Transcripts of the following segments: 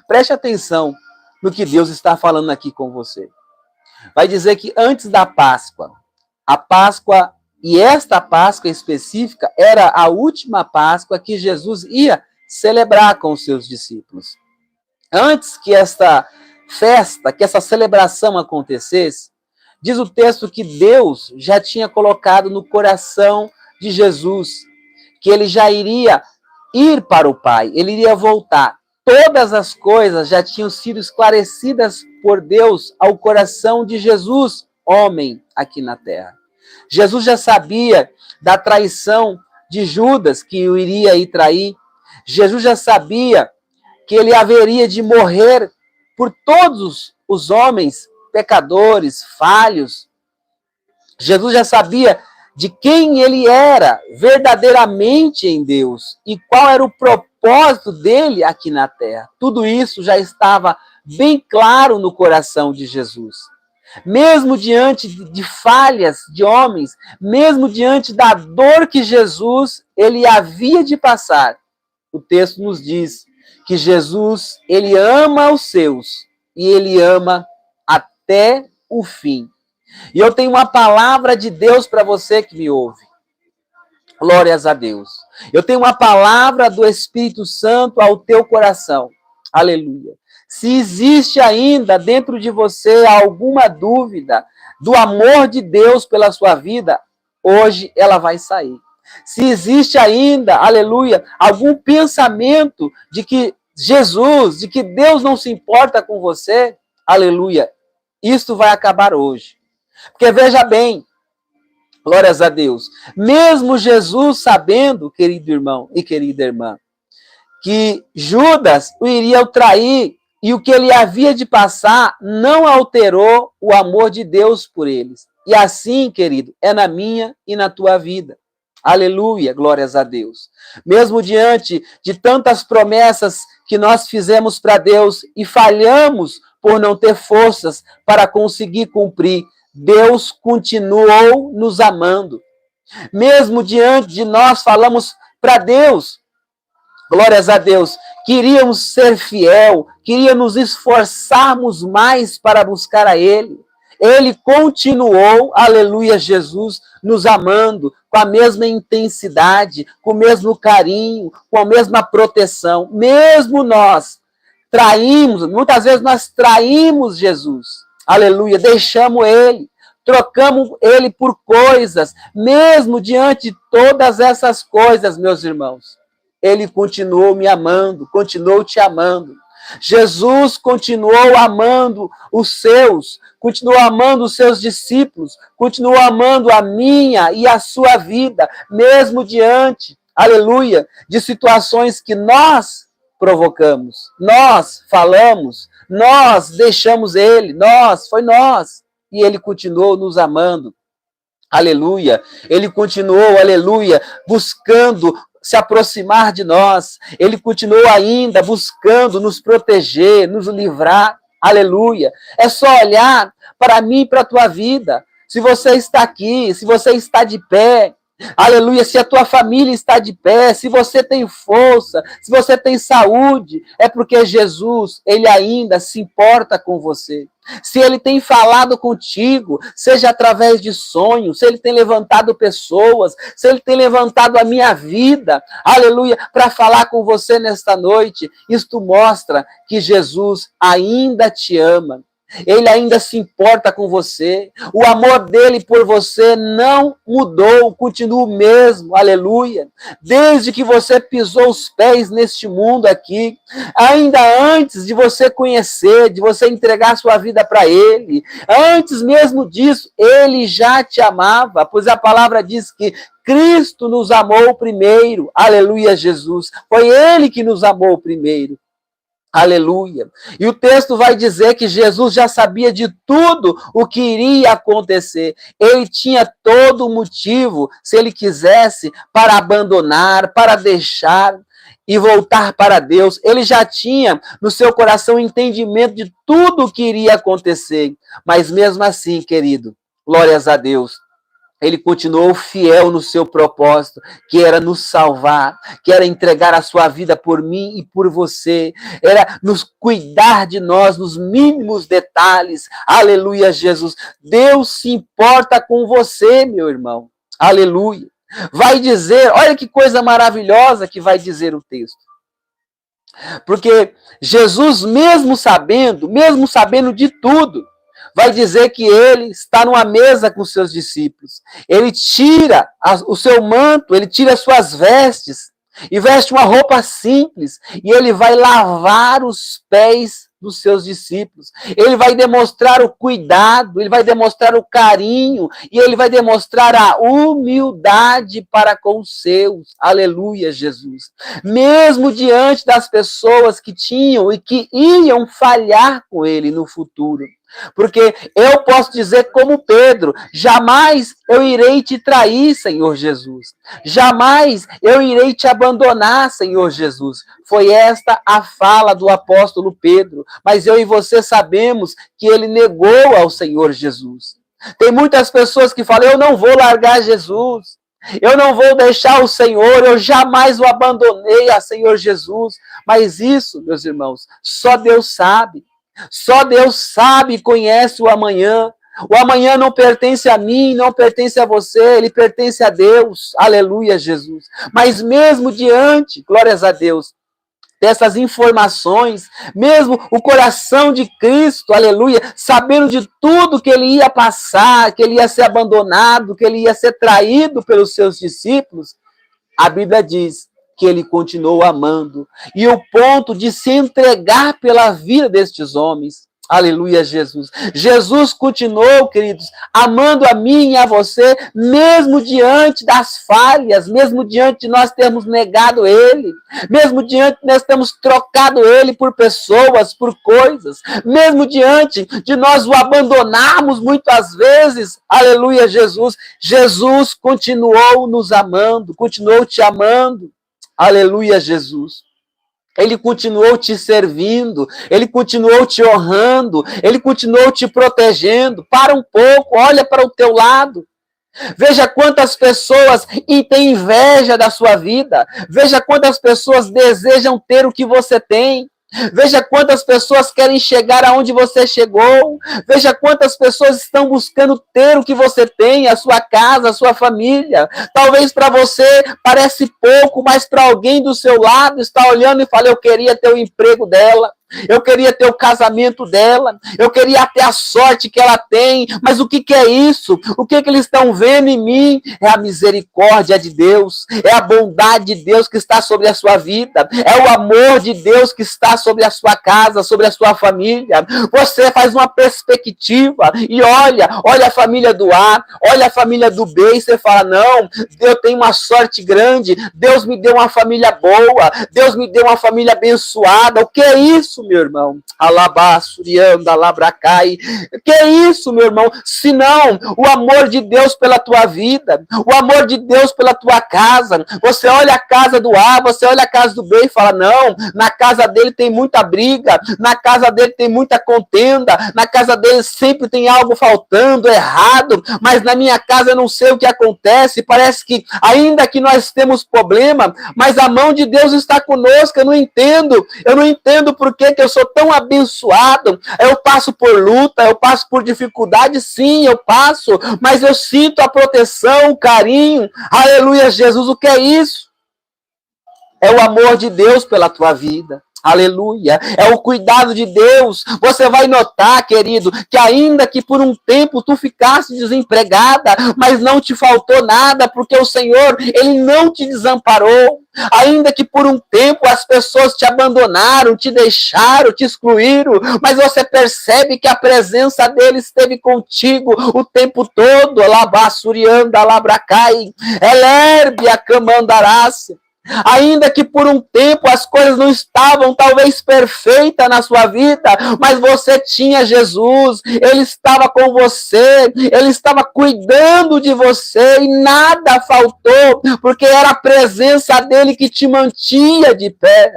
Preste atenção no que Deus está falando aqui com você. Vai dizer que antes da Páscoa, a Páscoa, e esta Páscoa específica, era a última Páscoa que Jesus ia celebrar com os seus discípulos. Antes que esta festa, que essa celebração acontecesse, diz o texto que Deus já tinha colocado no coração de Jesus, que ele já iria ir para o Pai, ele iria voltar. Todas as coisas já tinham sido esclarecidas por Deus ao coração de Jesus, homem, aqui na terra. Jesus já sabia da traição de Judas, que o iria ir trair. Jesus já sabia que ele haveria de morrer por todos os homens pecadores, falhos. Jesus já sabia de quem ele era verdadeiramente em Deus e qual era o propósito dele aqui na terra. Tudo isso já estava bem claro no coração de Jesus. Mesmo diante de falhas de homens, mesmo diante da dor que Jesus ele havia de passar, o texto nos diz que Jesus, ele ama os seus e ele ama até o fim. E eu tenho uma palavra de Deus para você que me ouve. Glórias a Deus. Eu tenho uma palavra do Espírito Santo ao teu coração. Aleluia. Se existe ainda dentro de você alguma dúvida do amor de Deus pela sua vida, hoje ela vai sair. Se existe ainda, aleluia, algum pensamento de que Jesus, de que Deus não se importa com você, aleluia, isto vai acabar hoje. Porque veja bem, glórias a Deus, mesmo Jesus sabendo, querido irmão e querida irmã, que Judas o iria trair e o que ele havia de passar não alterou o amor de Deus por eles. E assim, querido, é na minha e na tua vida. Aleluia, glórias a Deus. Mesmo diante de tantas promessas que nós fizemos para Deus e falhamos por não ter forças para conseguir cumprir, Deus continuou nos amando. Mesmo diante de nós falamos para Deus, glórias a Deus, queríamos ser fiel, queríamos nos esforçarmos mais para buscar a Ele. Ele continuou, aleluia, Jesus, nos amando com a mesma intensidade, com o mesmo carinho, com a mesma proteção. Mesmo nós traímos, muitas vezes nós traímos Jesus. Aleluia, deixamos Ele, trocamos Ele por coisas, mesmo diante de todas essas coisas, meus irmãos. Ele continuou me amando, continuou te amando. Jesus continuou amando os seus, continuou amando os seus discípulos, continuou amando a minha e a sua vida, mesmo diante, aleluia, de situações que nós provocamos, nós falamos, nós deixamos Ele, foi nós, e Ele continuou nos amando, aleluia, Ele continuou, aleluia, buscando se aproximar de nós, Ele continuou ainda buscando nos proteger, nos livrar, aleluia, é só olhar para mim e para a tua vida, se você está aqui, se você está de pé, aleluia, se a tua família está de pé, se você tem força, se você tem saúde, é porque Jesus, Ele ainda se importa com você. Se Ele tem falado contigo, seja através de sonhos, se Ele tem levantado pessoas, se Ele tem levantado a minha vida, aleluia, para falar com você nesta noite, isto mostra que Jesus ainda te ama. Ele ainda se importa com você. O amor dele por você não mudou, continua o mesmo, aleluia. Desde que você pisou os pés neste mundo aqui, ainda antes de você conhecer, de você entregar sua vida para ele, antes mesmo disso, ele já te amava, pois a palavra diz que Cristo nos amou primeiro, aleluia, Jesus. Foi ele que nos amou primeiro. Aleluia. E o texto vai dizer que Jesus já sabia de tudo o que iria acontecer. Ele tinha todo o motivo, se ele quisesse, para abandonar, para deixar e voltar para Deus. Ele já tinha no seu coração entendimento de tudo o que iria acontecer. Mas mesmo assim, querido, glórias a Deus, Ele continuou fiel no seu propósito, que era nos salvar, que era entregar a sua vida por mim e por você, era nos cuidar de nós nos mínimos detalhes. Aleluia, Jesus. Deus se importa com você, meu irmão. Aleluia. Vai dizer, olha que coisa maravilhosa que vai dizer o texto. Porque Jesus, mesmo sabendo de tudo, vai dizer que ele está numa mesa com seus discípulos. Ele tira o seu manto, ele tira as suas vestes e veste uma roupa simples e ele vai lavar os pés dos seus discípulos. Ele vai demonstrar o cuidado, ele vai demonstrar o carinho e ele vai demonstrar a humildade para com os seus. Aleluia, Jesus. Mesmo diante das pessoas que tinham e que iam falhar com ele no futuro. Porque eu posso dizer como Pedro, jamais eu irei te trair, Senhor Jesus. Jamais eu irei te abandonar, Senhor Jesus. Foi esta a fala do apóstolo Pedro. Mas eu e você sabemos que ele negou ao Senhor Jesus. Tem muitas pessoas que falam, eu não vou largar Jesus. Eu não vou deixar o Senhor, eu jamais o abandonei a Senhor Jesus. Mas isso, meus irmãos, só Deus sabe. Só Deus sabe e conhece o amanhã. O amanhã não pertence a mim, não pertence a você, ele pertence a Deus. Aleluia, Jesus. Mas mesmo diante, glórias a Deus, dessas informações, mesmo o coração de Cristo, aleluia, sabendo de tudo que ele ia passar, que ele ia ser abandonado, que ele ia ser traído pelos seus discípulos, a Bíblia diz que ele continuou amando. E o ponto de se entregar pela vida destes homens. Aleluia, Jesus. Jesus continuou, queridos, amando a mim e a você, mesmo diante das falhas, mesmo diante de nós termos negado ele, mesmo diante de nós termos trocado ele por pessoas, por coisas, mesmo diante de nós o abandonarmos muitas vezes. Aleluia, Jesus. Jesus continuou nos amando, continuou te amando. Aleluia, Jesus. Ele continuou te servindo, ele continuou te honrando, ele continuou te protegendo. Para um pouco, olha para o teu lado. Veja quantas pessoas têm inveja da sua vida. Veja quantas pessoas desejam ter o que você tem. Veja quantas pessoas querem chegar aonde você chegou. Veja quantas pessoas estão buscando ter o que você tem, a sua casa, a sua família. Talvez para você parece pouco, mas para alguém do seu lado está olhando e fala, eu queria ter o emprego dela. Eu queria ter o casamento dela, eu queria ter a sorte que ela tem, mas o que é isso? O que eles estão vendo em mim? É a misericórdia de Deus, é a bondade de Deus que está sobre a sua vida, é o amor de Deus que está sobre a sua casa, sobre a sua família. Você faz uma perspectiva e olha a família do A, olha a família do B e você fala, não, eu tenho uma sorte grande, Deus me deu uma família boa, Deus me deu uma família abençoada. O que é isso, meu irmão? Alabassurianda, alabracai. Que é isso, meu irmão? Se não, o amor de Deus pela tua vida, o amor de Deus pela tua casa. Você olha a casa do A, você olha a casa do B e fala, não, na casa dele tem muita briga, na casa dele tem muita contenda, na casa dele sempre tem algo faltando, errado, mas na minha casa eu não sei o que acontece, parece que ainda que nós temos problema, mas a mão de Deus está conosco. Eu não entendo porque que eu sou tão abençoado. Eu passo por luta, eu passo por dificuldade, sim, eu passo, mas eu sinto a proteção, o carinho. Aleluia, Jesus. O que é isso? É o amor de Deus pela tua vida. Aleluia, é o cuidado de Deus. Você vai notar, querido, que ainda que por um tempo tu ficasse desempregada, mas não te faltou nada, porque o Senhor, Ele não te desamparou. Ainda que por um tempo as pessoas te abandonaram, te deixaram, te excluíram, mas você percebe que a presença dele esteve contigo o tempo todo. Alabassurianda, alabracai, elerbe a camandarácia. Ainda que por um tempo as coisas não estavam talvez perfeitas na sua vida, mas você tinha Jesus, Ele estava com você, Ele estava cuidando de você e nada faltou, porque era a presença dEle que te mantinha de pé.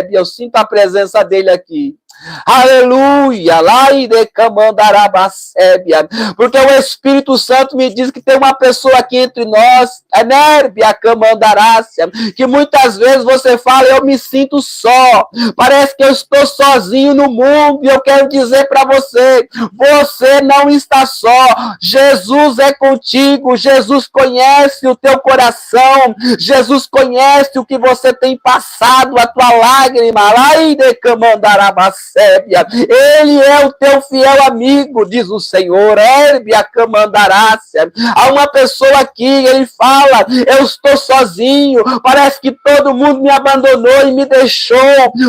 Eu sinto a presença dEle aqui. Aleluia, lá e decamandarabacébia, porque o Espírito Santo me diz que tem uma pessoa aqui entre nós, Anérbia Camandarácia, que muitas vezes você fala, eu me sinto só, parece que eu estou sozinho no mundo, e eu quero dizer para você, você não está só, Jesus é contigo, Jesus conhece o teu coração, Jesus conhece o que você tem passado, a tua lágrima, lá e decamandarabacébia, ele é o teu fiel amigo, diz o Senhor. Herbia Camandarácia. Há uma pessoa aqui, ele fala, eu estou sozinho, parece que todo mundo me abandonou e me deixou,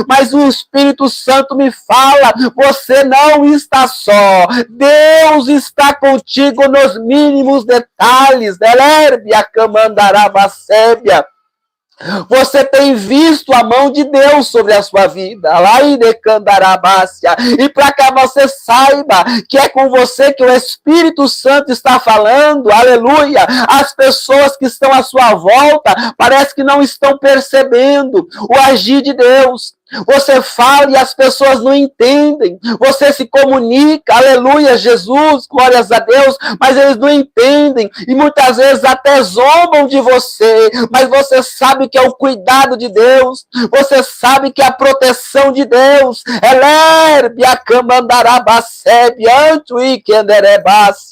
mas o Espírito Santo me fala, você não está só, Deus está contigo nos mínimos detalhes. Herbia Camandarabacébia. Você tem visto a mão de Deus sobre a sua vida. E para que você saiba que é com você que o Espírito Santo está falando, aleluia, as pessoas que estão à sua volta parece que não estão percebendo o agir de Deus. Você fala e as pessoas não entendem. Você se comunica, aleluia, Jesus, glórias a Deus, mas eles não entendem e muitas vezes até zombam de você. Mas você sabe que é o cuidado de Deus, você sabe que é a proteção de Deus.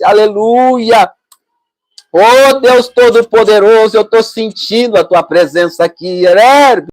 Aleluia. Oh Deus Todo-Poderoso, eu estou sentindo a tua presença aqui.